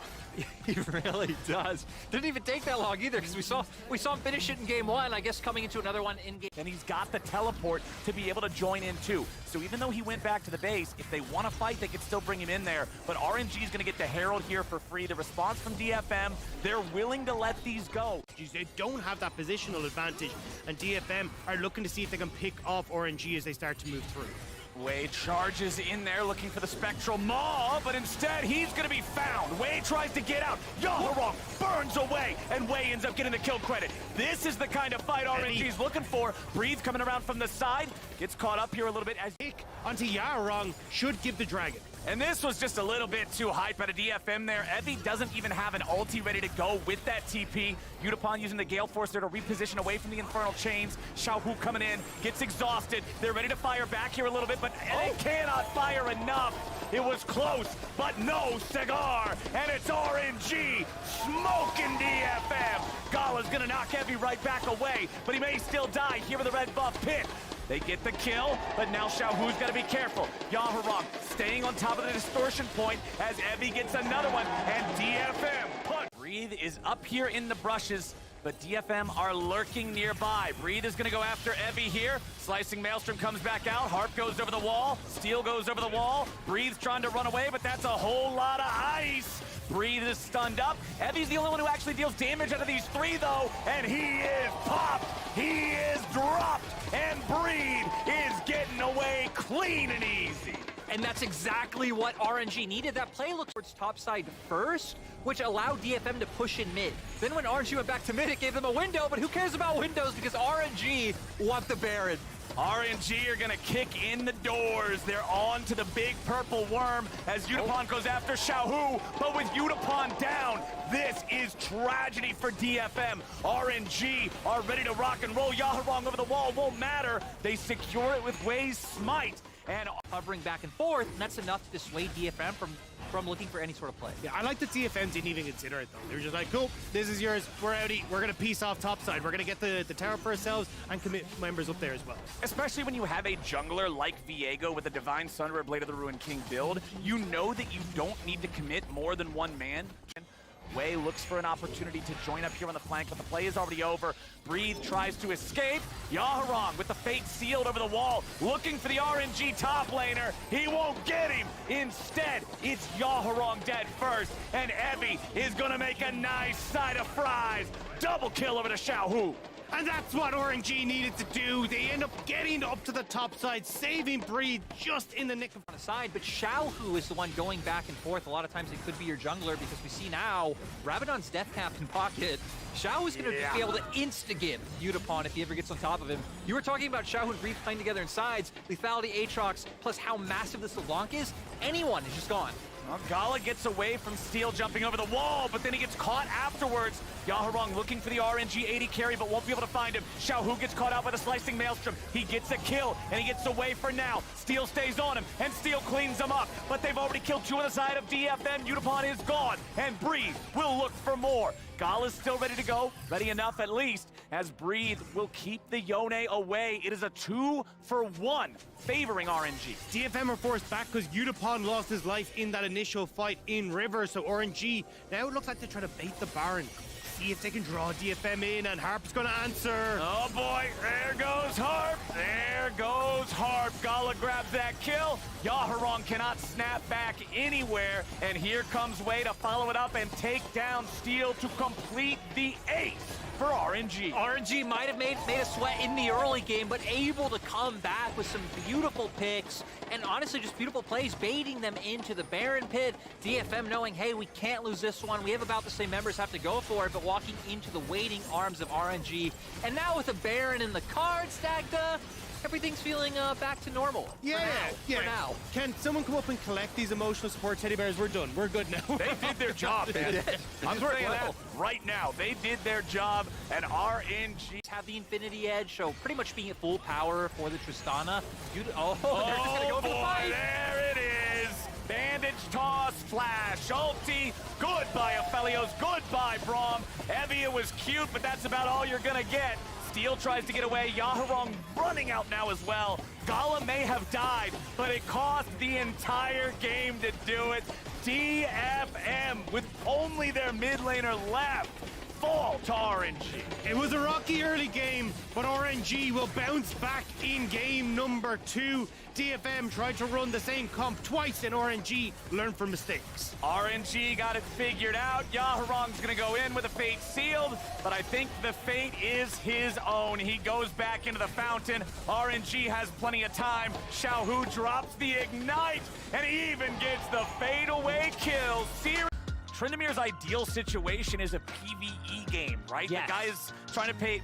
S4: He really does. Didn't even take that long either, because we saw him finish it in game one. I guess coming into another one in game.
S5: And he's got the teleport to be able to join in too. So even though he went back to the base, if they want to fight, they could still bring him in there. But RNG is going to get the Herald here for free. The response from DFM, they're willing to let these go.
S6: They don't have that positional advantage, and DFM are looking to see if they can pick off RNG as they start to move through.
S5: Wei charges in there looking for the Spectral Maw, but instead he's going to be found. Wei tries to get out. Yaharong burns away, and Wei ends up getting the kill credit. This is the kind of fight RNG's looking for. Breathe coming around from the side. Gets caught up here a little bit as
S6: Pick onto Yaharong should give the dragon.
S5: And this was just a little bit too hype out of DFM there. Evie doesn't even have an ulti ready to go with that TP. Udapon using the Gale Force there to reposition away from the Infernal Chains. Xiaohu coming in, gets exhausted. They're ready to fire back here a little bit, but they cannot fire enough. It was close, but no cigar. And it's RNG smoking DFM. Gala's gonna knock Evie right back away, but he may still die here with the red buff pit. They get the kill, but now Xiaohu's got to be careful. Yaharong staying on top of the distortion point as Evie gets another one, and DFM punch. Breathe is up here in the brushes, but DFM are lurking nearby. Breathe is going to go after Evie here. Slicing Maelstrom comes back out. Harp goes over the wall. Steel goes over the wall. Breathe's trying to run away, but that's a whole lot of ice. Breathe is stunned up. Evie's the only one who actually deals damage out of these three, though, and he is popped. He is dropped, and Breathe is getting away clean and easy.
S4: And that's exactly what RNG needed. That play looked towards topside first, which allowed DFM to push in mid. Then when RNG went back to mid, it gave them a window, but who cares about windows because RNG want the Baron.
S5: RNG are gonna kick in the doors. They're on to the big purple worm as Udapon goes after Xiaohu, but with Udapon down, this is tragedy for DFM. RNG are ready to rock and roll. Yaharong over the wall won't matter. They secure it with Wei's smite. And
S4: Hovering back and forth, and that's enough to dissuade DFM from looking for any sort of play.
S6: Yeah, I like that DFM didn't even consider it, though. They were just like, cool, this is yours, we're outie, we're going to piece off topside. We're going to get the tower for ourselves and commit members up there as well.
S5: especially when you have a jungler like Viego with a Divine Sunderer Blade of the Ruined King build, you know that you don't need to commit more than one man. Wei looks for an opportunity to join up here on the flank, but the play is already over. Breathe tries to escape. Yaharong with the fate sealed over the wall, looking for the RNG top laner. He won't get him. Instead, it's Yaharong dead first, and Evie is gonna make a nice side of fries. Double kill over to Xiaohu.
S6: And that's what RNG needed to do. They end up getting up to the top side, saving Breathe just in the nick of
S4: On the side, but Xiaohu is the one going back and forth. A lot of times it could be your jungler because we see now Rabadon's death cap in pocket. Xiao is going to be able to insta-give Udapon if he ever gets on top of him. You were talking about Xiaohu and Breathe playing together in sides, lethality, Aatrox, plus how massive this LeBlanc is. Anyone is just gone.
S5: Well, Gala gets away from Steel jumping over the wall, but then he gets caught afterwards. Yaharong looking for the RNG 80 carry, but won't be able to find him. Xiaohu gets caught out by the slicing Maelstrom. He gets a kill, and he gets away for now. Steel stays on him, and Steel cleans him up. But they've already killed two on the side of DFM. Udapon is gone, and Breathe will look for more. Gala's still ready to go, ready enough at least, as Breathe will keep the Yone away. It is a 2-for-1 favoring RNG.
S6: DFM are forced back because Udapon lost his life in that initial fight in River, so RNG now it looks like they're trying to bait the Baron. see if they can draw DFM in, and Harp's gonna answer.
S5: Oh boy, there goes Harp. There goes Harp. Gala grabs that kill. Yaharong cannot snap back anywhere. And here comes Way to follow it up and take down Steel to complete the ace for RNG.
S4: RNG might have made a sweat in the early game, but able to come back with some beautiful picks and honestly just beautiful plays, baiting them into the Baron pit. DFM knowing, hey, we can't lose this one. We have about the same members have to go for it, but walking into the waiting arms of RNG. And now with a Baron in the card stacked up, everything's feeling back to normal.
S6: Yeah,
S4: for now.
S6: Can someone come up and collect these emotional support teddy bears? We're done. We're good now.
S5: They did their job, man. I'm saying that right now. They did their job, and RNG
S4: Have the Infinity Edge, so pretty much being at full power for the Tristana. They're just gonna go for the
S5: boy,
S4: fight.
S5: there it is. Bandage toss, flash, ulti. Goodbye, Aphelios. Goodbye, Braum. Evie, it was cute, but that's about all you're gonna get. Steel tries to get away. Yaharong running out now as well. Gala may have died, but it cost the entire game to do it. DFM, with only their mid laner left, fall to RNG.
S6: It was a rocky early game, but RNG will bounce back in game number 2. DFM tried to run the same comp twice, and RNG learned from mistakes.
S5: RNG got it figured out. Yaharong's gonna go in with a fate sealed, but I think the fate is his own. He goes back into the fountain. RNG has plenty of time. Xiaohu drops the ignite, and he even gets the fadeaway kill. Tryndamere ideal situation is a PvE game, right?
S4: Yes.
S5: The guy is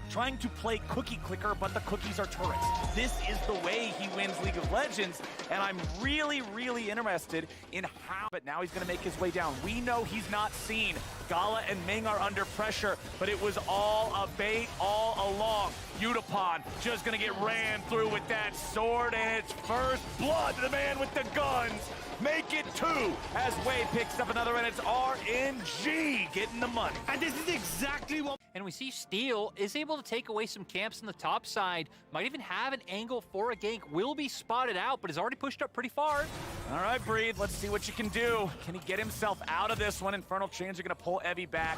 S5: trying to play cookie clicker, but the cookies are turrets. This is the way he wins League of Legends, and I'm really, really interested in how, but now he's gonna make his way down. We know he's not seen. Gala and Ming are under pressure, but it was all a bait all along. Utapon just gonna get ran through with that sword, and it's first blood to the man with the guns. Make it 2 as Wade picks up another, and it's RNG getting the money.
S6: And this is exactly what...
S4: And we see Steel is able to take away some camps on the top side. Might even have an angle for a gank. Will be spotted out, but has already pushed up pretty far.
S5: All right, Breathe, let's see what you can do. Can he get himself out of this one? Infernal Chains are gonna pull Evie back.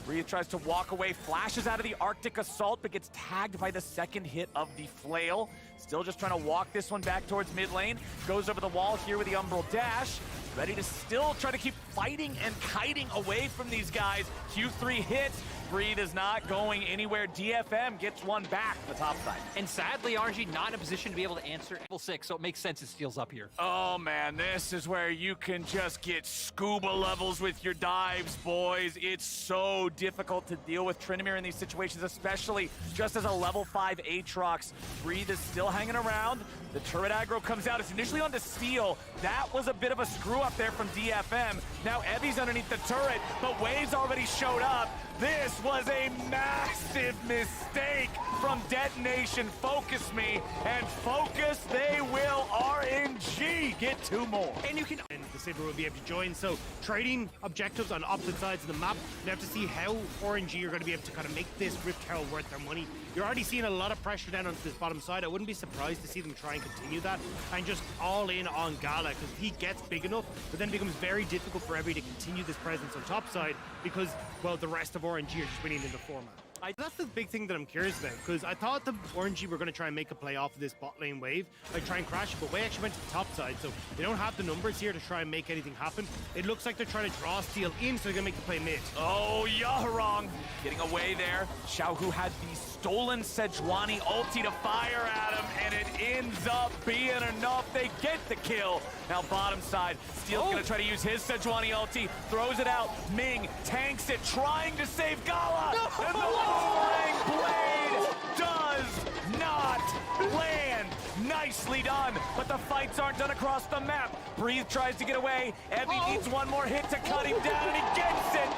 S5: Breathe tries to walk away, flashes out of the Arctic Assault, but gets tagged by the second hit of the Flail. Still just trying to walk this one back towards mid lane. Goes over the wall here with the Umbral Dash. Ready to still try to keep fighting and kiting away from these guys. Q3 hits. Breathe is not going anywhere. DFM gets one back the top side.
S4: And sadly, RNG not in a position to be able to answer level 6, so it makes sense it Steel's up here.
S5: Oh man, this is where you can just get scuba levels with your dives, boys. It's so difficult to deal with Tryndamere in these situations, especially just as a level 5 Aatrox. Breathe is still hanging around. The turret aggro comes out. It's initially onto Steel. That was a bit of a screw up there from DFM. Now Evie's underneath the turret, but Wave's already showed up. This was a massive mistake from Detonation. Focus me, and focus they will. RNG get 2 more.
S6: And you can... And the Saber will be able to join, so trading objectives on opposite sides of the map. You have to see how RNG are going to be able to kind of make this Rift Herald worth their money. You're already seeing a lot of pressure down onto this bottom side. I wouldn't be surprised to see them try and continue that and just all in on Gala, because he gets big enough, but then it becomes very difficult for Evie to continue this presence on top side because, well, the rest of RNG are just winning in the format. That's the big thing that I'm curious about, because I thought the RNG were going to try and make a play off of this bot lane wave, like try and crash it, but Way actually went to the top side, so they don't have the numbers here to try and make anything happen. It looks like they're trying to draw Steel in, so they're going to make the play mid.
S5: Oh, Yaharong getting away there. Xiaohu had the stolen Sejuani ulti to fire at him, and it ends up being enough. They get the kill. Now bottom side, Steel's gonna try to use his Sejuani ulti, throws it out. Ming tanks it, trying to save Gala. No! And the Boomerang Blade does not land. Nicely done, but the fights aren't done across the map. Breathe tries to get away. Evie needs one more hit to cut him down, and he gets it.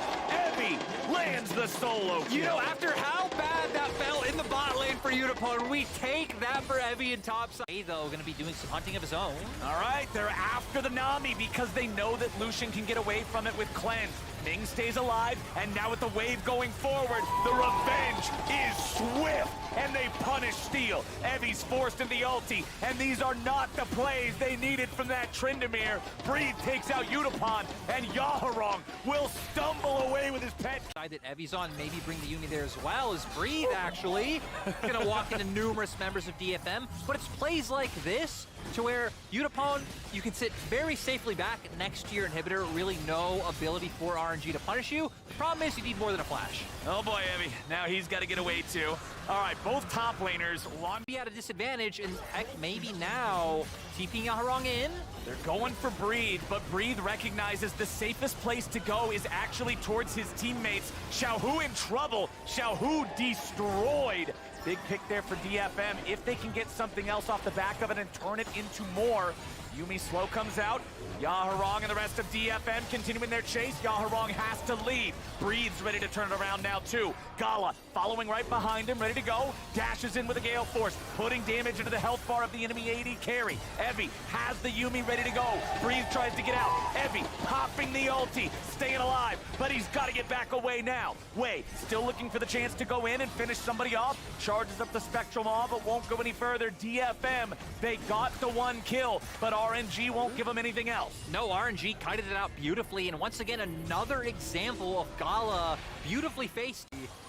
S5: Evie lands the solo kill.
S2: You know, after how bad that fell in the
S4: bot lane for Unipon. We take that for Evie in top side. Hey, though, going to be doing some hunting of his own.
S5: All right, they're after the Nami because they know that Lucian can get away from it with Cleanse. Ming stays alive, and now with the wave going forward, the revenge is swift, and they punish Steel. Evie's forced in the ulti, and these are not the plays they needed from that Tryndamere. Breathe takes out Unipon, and Yaharong will stumble away with his pet.
S4: That Evie's on, maybe bring the Yumi there as well as Breathe, actually. Gonna walk into numerous members of DFM, but it's plays like this to where Unipon, you can sit very safely back next to your inhibitor, really no ability for RNG to punish you. The problem is you need more than a flash.
S5: Oh boy, Evie, now he's got to get away too. All right, both top laners,
S4: Be at a disadvantage, and heck, maybe now TPing Yaharong in.
S5: they're going for Breathe, but Breathe recognizes the safest place to go is actually towards his teammates. Xiaohu in trouble, Xiaohu destroyed. Big pick there for DFM. If they can get something else off the back of it and turn it into more. Yuumi slow comes out. Yaharong and the rest of DFM continuing their chase. Yaharong has to leave. Breathes ready to turn it around now too. Gala following right behind him, ready to go. Dashes in with a Gale Force, putting damage into the health bar of the enemy AD carry. Evie has the Yuumi ready to go. Breathe tries to get out. Evie popping the ulti, staying alive, but he's got to get back away now. Wei still looking for the chance to go in and finish somebody off. Charges up the Spectral Maw, but won't go any further. DFM, they got the one kill, but RNG won't give them anything else.
S4: No, RNG kited it out beautifully, and once again, another example of Gala beautifully faced.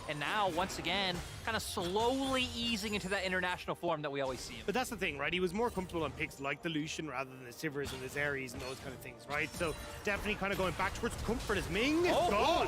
S4: And now, once again, kind of slowly easing into that international form that we always see him.
S6: But that's the thing, right? He was more comfortable on picks like the Lucian rather than the Sivers and the Zeres and those kind of things, right? So definitely kind of going back towards comfort as Ming is gone.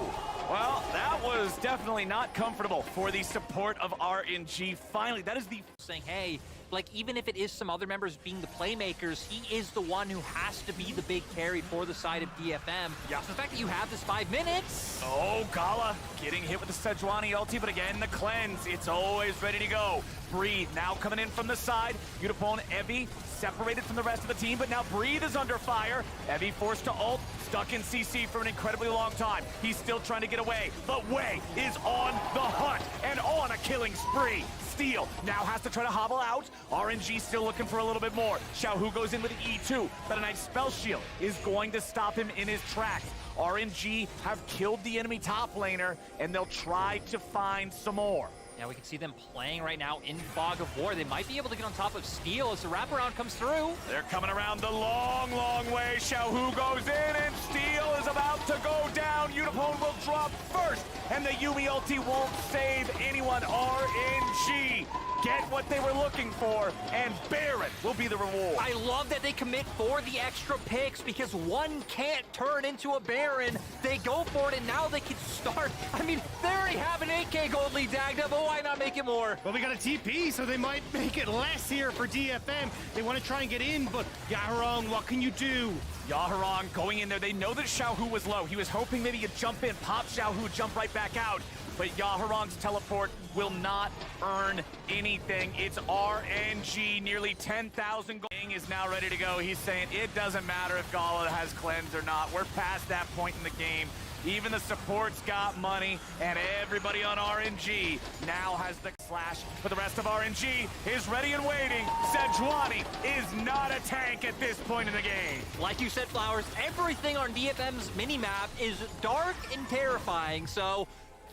S5: Well, that was definitely not comfortable for the support of RNG. Finally, that is the...
S4: Saying, hey, like, even if it is some other members being the playmakers, he is the one who has to be the big carry for the side of DFM.
S5: Yeah.
S4: So the fact that you have this 5 minutes.
S5: Oh, Gala getting hit with the Sejuani ulti, but again, the cleanse. It's always ready to go. Breathe now coming in from the side. Unipon, Evie separated from the rest of the team, but now Breathe is under fire. Evie forced to ult, stuck in CC for an incredibly long time. He's still trying to get away, but Wei is on the hunt and on a killing spree. Steel now has to try to hobble out. RNG still looking for a little bit more. Xiaohu goes in with the E2, but a nice spell shield is going to stop him in his tracks. RNG have killed the enemy top laner, and they'll try to find some more.
S4: Now we can see them playing right now in Fog of War. They might be able to get on top of Steel as the wraparound comes through.
S5: They're coming around the long, long way. Xiaohu goes in, and Steel is about to go down. Unipon will drop first, and the Yuumi ulti won't save anyone. RNG get what they were looking for, and Baron will be the reward.
S4: I love that they commit for the extra picks because one can't turn into a Baron. They go for it, and now they can start. I mean, they already have an 8K gold lead tagged up, but why not make it more?
S6: Well, we got a TP, so they might make it less here for DFM. They want to try and get in, but Yaharong, what can you do?
S5: Yaharong going in there. They know that Xiaohu was low. He was hoping maybe he'd jump in, pop Xiaohu, jump right back out. But Yaharong's teleport will not earn anything. It's RNG, nearly 10,000 gold. King is now ready to go. He's saying it doesn't matter if Gala has cleanse or not. We're past that point in the game. Even the support's got money, and everybody on RNG now has the slash. But the rest of RNG is ready and waiting. Sejuani is not a tank at this point in the game.
S4: Like you said, Flowers, everything on DFM's minimap is dark and terrifying, so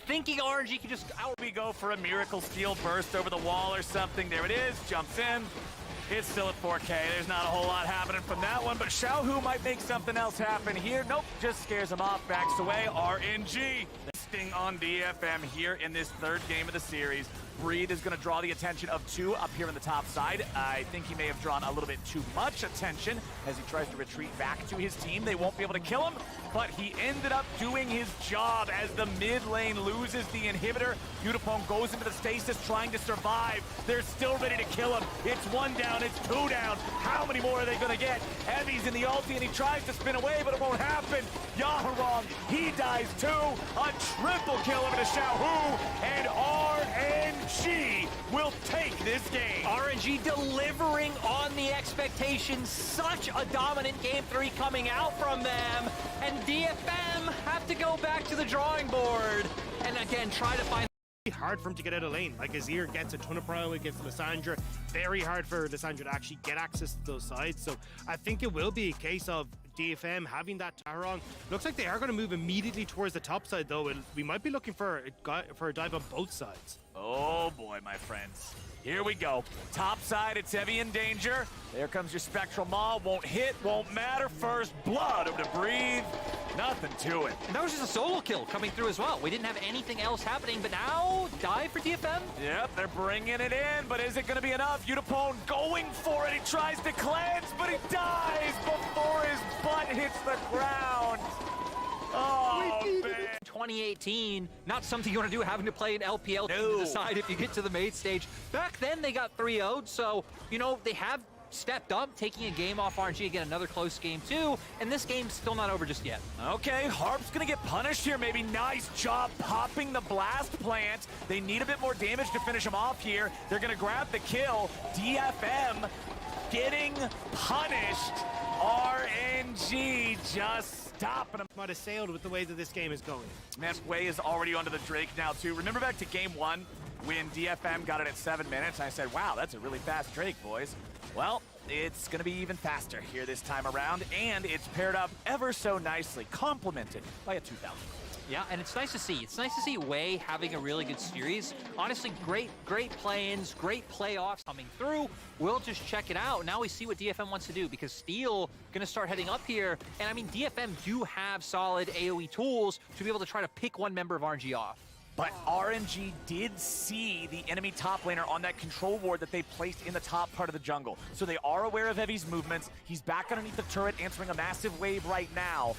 S4: thinking RNG can just out.
S5: We go for a miracle steel burst over the wall or something. There it is, jumps in. It's still at 4K. There's not a whole lot happening from that one, but Xiaohu might make something else happen here. Nope, just scares him off, backs away. RNG sting on DFM here in this third game of the series. Breed is going to draw the attention of two up here on the top side. I think he may have drawn a little bit too much attention as he tries to retreat back to his team. They won't be able to kill him, but he ended up doing his job as the mid lane loses the inhibitor. Unipon goes into the stasis trying to survive. They're still ready to kill him. It's one down, it's two down. How many more are they going to get? Evie's in the ulti and he tries to spin away, but it won't happen. Yaharong, he dies too. A triple kill over to Xiaohu, and RNG will take this game.
S4: RNG delivering on the expectations. Such a dominant game 3 coming out from them. And DFM have to go back to the drawing board and again try to find
S6: hard for him to get out of lane. Like, Azir gets a ton of prio against Lissandra. Very hard for Lissandra to actually get access to those sides. So I think it will be a case of DFM having that tower on. Looks like they are going to move immediately towards the top side, though, and we might be looking for a dive on both sides.
S5: Oh boy, my friends. Here we go. Top side, it's heavy in danger. There comes your Spectral Maw. Won't hit, won't matter. First blood over to Breathe. Nothing to it.
S4: And that was just a solo kill coming through as well. We didn't have anything else happening, but now dive for DFM.
S5: Yep, they're bringing it in, but is it going to be enough? Unipone going for it. He tries to cleanse, but he dies before his butt hits the ground. Oh, man.
S4: 2018, not something you want to do, having to play an LPL team to decide if you get to the main stage. Back then, they got 3-0'd, so, you know, they have stepped up, taking a game off RNG, again, another close game too, and this game's still not over just yet.
S5: Okay, Harp's gonna get punished here, maybe. Nice job popping the blast plant. They need a bit more damage to finish him off here. They're gonna grab the kill. DFM getting punished. RNG just stopping him.
S6: Might have sailed with the way that this game is going.
S5: Man, Way is already onto the Drake now too. Remember back to game 1 when DFM got it at 7 minutes? I said, wow, that's a really fast Drake, boys. Well, it's going to be even faster here this time around, and it's paired up ever so nicely, complemented by a 2000.
S4: Yeah, and it's nice to see. It's nice to see Way having a really good series. Honestly, great play-ins, great playoffs coming through. We'll just check it out. Now we see what DFM wants to do, because Steel going to start heading up here. And I mean, DFM do have solid AoE tools to be able to try to pick one member of RNG off.
S5: But RNG did see the enemy top laner on that control ward that they placed in the top part of the jungle. So they are aware of Heavy's movements. He's back underneath the turret, answering a massive wave right now.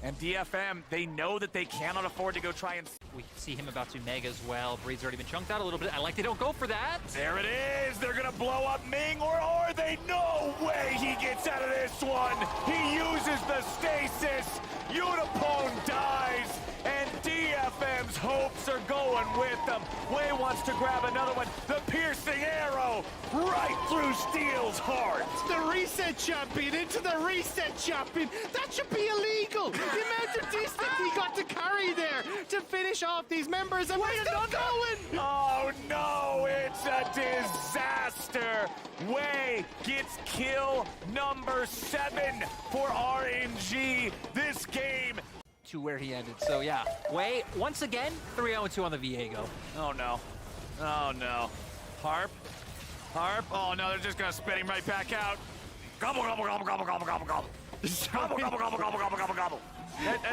S5: And DFM, they know that they cannot afford to go try and...
S4: We can see him about to Mega as well. Breed's already been chunked out a little bit. I like they don't go for that.
S5: There it is. They're going to blow up Ming, or are they? No way he gets out of this one. He uses the stasis. Unipone dies. And DFM's hopes are going with them. Way wants to grab another one. The piercing arrow right through Steel's heart.
S6: The reset champion into the reset champion. That should be illegal. The amount of distance he got to carry there to finish off these members, and we're still going.
S5: Oh no, it's a disaster. Way gets kill number 7 for RNG. This game
S4: To where he ended. So yeah, Way once again 3-0-2 on the Viego.
S5: Oh no. Oh no. Harp. Oh no, they're just gonna spit him right back out. Gobble, gobble, gobble, gobble, gobble, gobble, gobble. Gobble, gobble, gobble, gobble, gobble, gobble, gobble.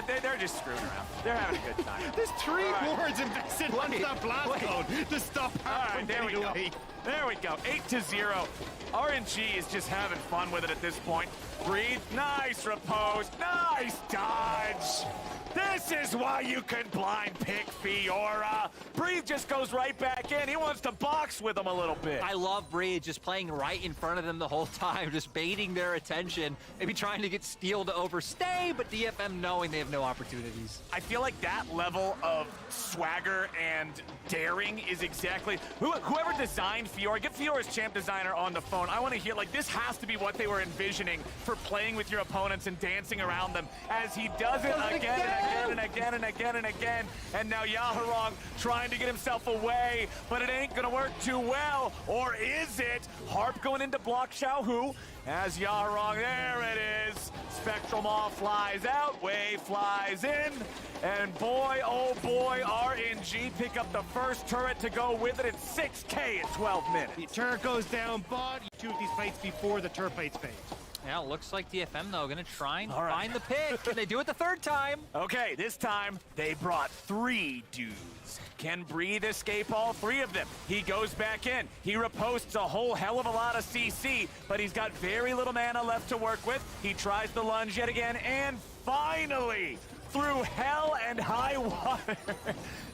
S5: They're just screwing around. They're having a good time.
S6: There's 3 wards invested once that blast code to stop Harp from
S5: there we
S6: getting
S5: go.
S6: away.
S5: There we go. 8-0. RNG is just having fun with it at this point. Breathe. Nice repose. Nice dodge. This is why you can blind pick Fiora. Breathe just goes right back in. He wants to box with him a little bit.
S4: I love Breed just playing right in front of them the whole time, just baiting their attention, maybe trying to get Steel to overstay, but DFM knowing they have no opportunities.
S5: I feel like that level of swagger and daring is exactly... Whoever designed Fiora, get Fiora's champ designer on the phone. I want to hear, like, this has to be what they were envisioning for playing with your opponents and dancing around them as he does it again and again and again and again. And now Yaharong trying to get himself away, but it ain't gonna work too well. Or is it? Harp going into block Xiaohu as Yaharong, there it is. Spectral Maw flies out, Way flies in. And boy, oh boy, RNG pick up the first turret to go with it. It's 6K in 12 minutes.
S6: The turret goes down, but 2 of these plates before the turret plates fade.
S4: Yeah, looks like DFM, though, gonna try and find the pick. Can they do it the 3rd time?
S5: Okay, this time they brought 3 dudes. Can Breathe escape all 3 of them? He goes back in. He reposts a whole hell of a lot of CC, but he's got very little mana left to work with. He tries the lunge yet again, and finally, through hell and high water,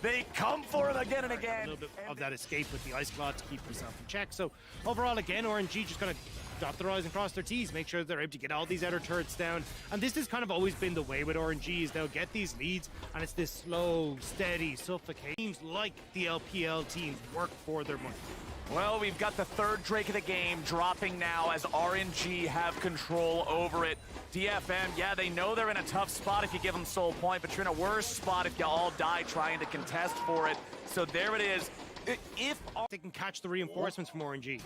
S5: they come for him again and again.
S6: A little bit of that escape with the Ice Claw to keep himself in check. So overall, again, RNG just gonna drop their eyes and cross their T's, make sure they're able to get all these outer turrets down. And this has kind of always been the way with RNG, is they'll get these leads, and it's this slow, steady, suffocating. Teams like the LPL teams work for their money.
S5: Well, we've got the third Drake of the game dropping now as RNG have control over it. DFM, yeah, they know they're in a tough spot if you give them soul point, but you're in a worse spot if you all die trying to contest for it. So there it is. If
S6: They can catch the reinforcements from RNG.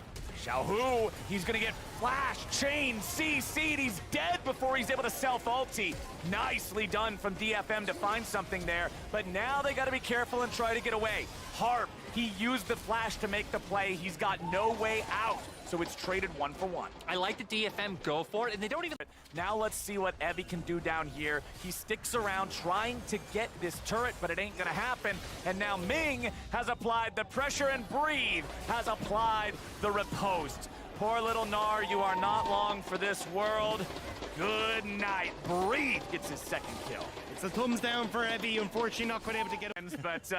S5: Xiaohu, he's gonna get flash, chain, CC'd, he's dead before he's able to self-ulti. Nicely done from DFM to find something there, but now they gotta be careful and try to get away. Harp, he used the flash to make the play, he's got no way out, so it's traded 1-for-1.
S4: I like the DFM go for it, and they don't even...
S5: Now let's see what Evie can do down here. He sticks around trying to get this turret, but it ain't gonna happen. And now Ming has applied the pressure, and Breathe has applied the riposte. Poor little Gnar, you are not long for this world. Good night. Breathe gets his second kill.
S6: It's a thumbs down for Evie, unfortunately not quite able to get it.
S5: But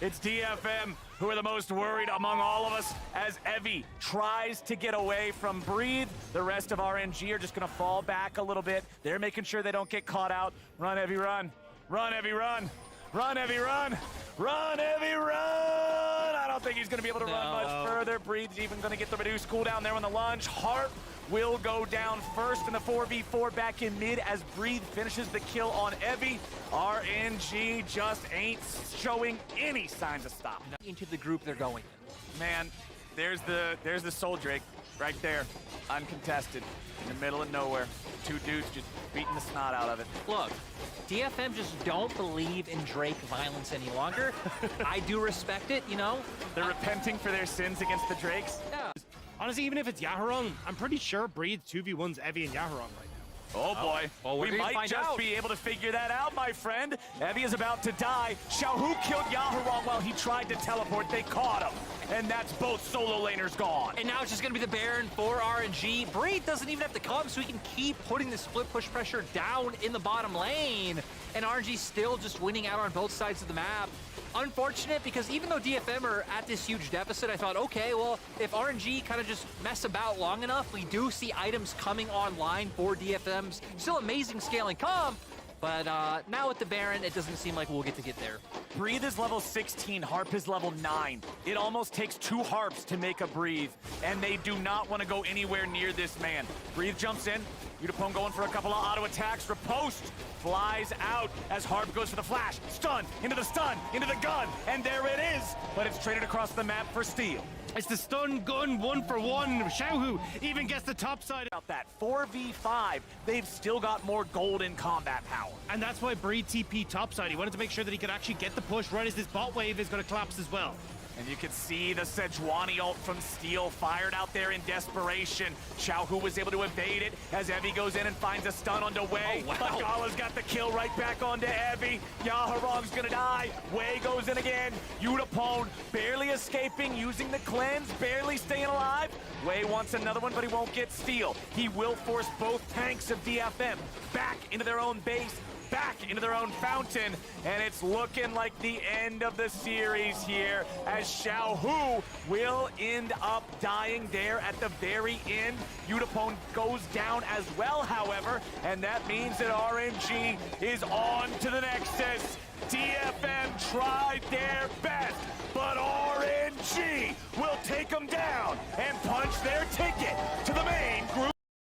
S5: it's DFM who are the most worried among all of us as Evie tries to get away from Breathe. The rest of RNG are just gonna fall back a little bit. They're making sure they don't get caught out. Run, Evie, run. Run, Evie, run. Run, Evie, run. Run, Evie, run. I don't think he's gonna be able to run much further. Breathe's even gonna get the reduced cooldown there on the lunge. Harp will go down first in the 4v4 back in mid as Breathe finishes the kill on Evie. RNG just ain't showing any signs of stop.
S4: Into the group they're going in.
S5: Man, there's the Soul Drake right there, uncontested, in the middle of nowhere. Two dudes just beating the snot out of it.
S4: Look, DFM just don't believe in Drake violence any longer. I do respect it, you know?
S5: They're repenting for their sins against the Drakes.
S4: Yeah.
S6: Honestly, even if it's Yaharong, I'm pretty sure Breathe 2v1's Evie and Yaharong right now.
S5: Oh boy,
S4: Well, we're
S5: we
S4: gonna
S5: might
S4: find
S5: just
S4: out.
S5: be able to figure that out, my friend. Evie is about to die. Xiaohu killed Yaharong while he tried to teleport. They caught him. And that's both solo laners gone.
S4: And now it's just going to be the Baron for RNG. Breathe doesn't even have to come, so he can keep putting the split push pressure down in the bottom lane. And RNG still just winning out on both sides of the map. Unfortunate, because even though DFM are at this huge deficit, I thought, okay, well, if RNG kind of just mess about long enough, we do see items coming online for DFM's still amazing scaling comp. But now with the Baron, it doesn't seem like we'll get there.
S5: Breathe is level 16, Harp is level 9. It almost takes 2 Harps to make a Breathe, and they do not want to go anywhere near this man. Breathe jumps in, Udapone going for a couple of auto attacks, riposte flies out as Harp goes for the flash, stun, into the gun, and there it is, but it's traded across the map for steal.
S6: It's the stun gun 1-for-1. Xiaohu even gets the top side.
S5: About that 4v5, they've still got more golden combat power.
S6: And that's why Breed TP topside. He wanted to make sure that he could actually get the push right as this bot wave is going to collapse as well.
S5: And you can see the Sejuani ult from Steel fired out there in desperation. Xiaohu was able to evade it as Evie goes in and finds a stun onto Wei.
S4: Oh, wow.
S5: But Gala's got the kill right back onto Evie. Yaharong's gonna die. Wei goes in again. Udapone barely escaping, using the cleanse, barely staying alive. Wei wants another one, but he won't get Steel. He will force both tanks of DFM back into their own base, back into their own fountain, and it's looking like the end of the series here as Xiaohu will end up dying there at the very end. Udapone goes down as well, however, and that means that RNG is on to the Nexus. DFM tried their best, but RNG will take them down and punch their ticket